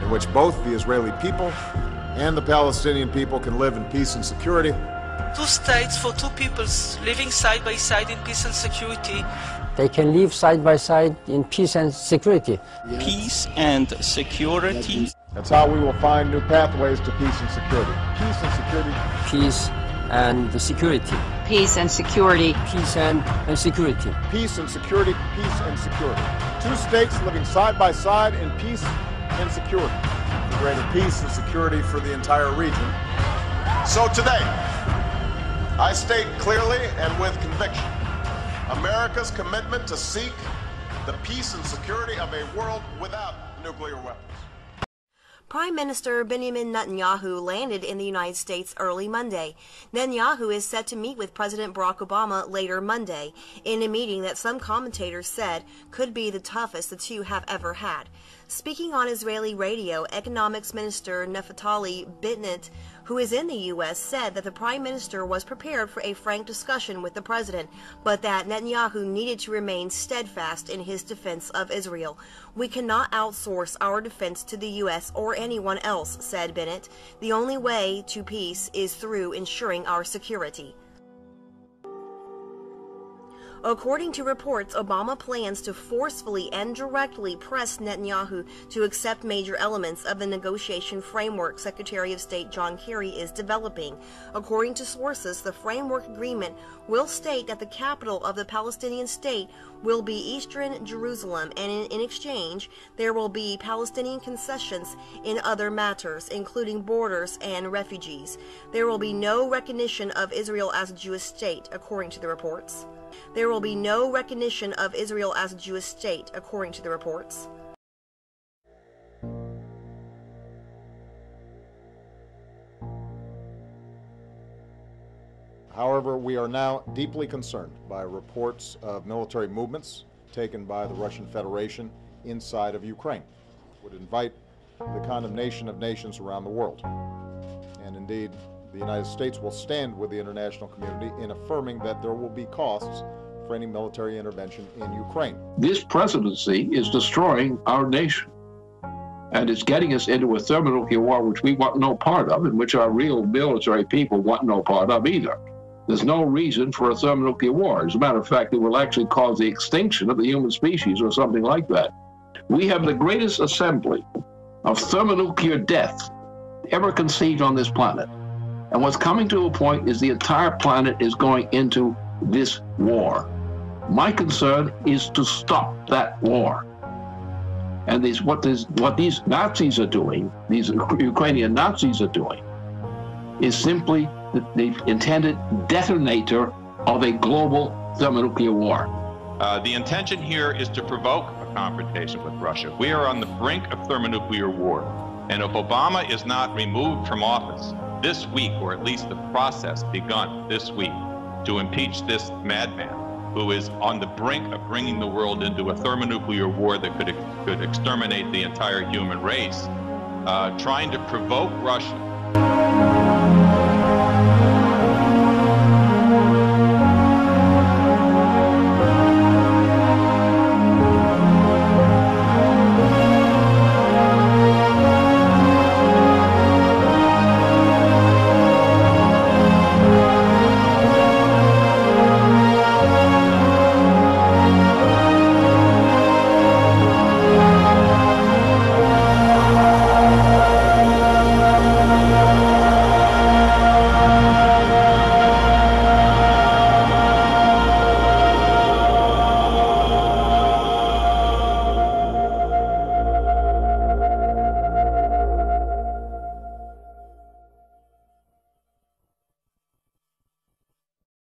in which both the Israeli people and the Palestinian people can live in peace and security. Two states for two peoples living side by side in peace and security. They can live side by side in peace and security. Peace and security. That's how we will find new pathways to peace and security. Peace and security. Peace and security. Peace and security. Peace and security. Peace and security. Peace and security. Two states living side by side in peace and security. For greater peace and security for the entire region. So today, I state clearly and with conviction America's commitment to seek the peace and security of a world without nuclear weapons. Prime Minister Benjamin Netanyahu landed in the United States early Monday. Netanyahu is set to meet with President Barack Obama later Monday in a meeting that some commentators said could be the toughest the two have ever had. Speaking on Israeli radio, Economics Minister Naftali Bennett, who is in the U.S., said that the Prime Minister was prepared for a frank discussion with the President, but that Netanyahu needed to remain steadfast in his defense of Israel. "We cannot outsource our defense to the U.S. or anyone else," said Bennett. "The only way to peace is through ensuring our security." According to reports, Obama plans to forcefully and directly press Netanyahu to accept major elements of the negotiation framework Secretary of State John Kerry is developing. According to sources, the framework agreement will state that the capital of the Palestinian state will be eastern Jerusalem, and in exchange, there will be Palestinian concessions in other matters, including borders and refugees. There will be no recognition of Israel as a Jewish state, according to the reports. There will be no recognition of Israel as a Jewish state, according to the reports. However, we are now deeply concerned by reports of military movements taken by the Russian Federation inside of Ukraine. It would invite the condemnation of nations around the world. And indeed, the United States will stand with the international community in affirming that there will be costs for any military intervention in Ukraine. This presidency is destroying our nation, and it's getting us into a thermonuclear war which we want no part of, and which our real military people want no part of either. There's no reason for a thermonuclear war. As a matter of fact, it will actually cause the extinction of the human species or something like that. We have the greatest assembly of thermonuclear death ever conceived on this planet. And what's coming to a point is the entire planet is going into this war. My concern is to stop that war. And what these Nazis are doing, these Ukrainian Nazis are doing, is simply the intended detonator of a global thermonuclear war. The intention here is to provoke a confrontation with Russia. We are on the brink of thermonuclear war. And if Obama is not removed from office this week, or at least the process begun this week, to impeach this madman who is on the brink of bringing the world into a thermonuclear war that could exterminate the entire human race, trying to provoke Russia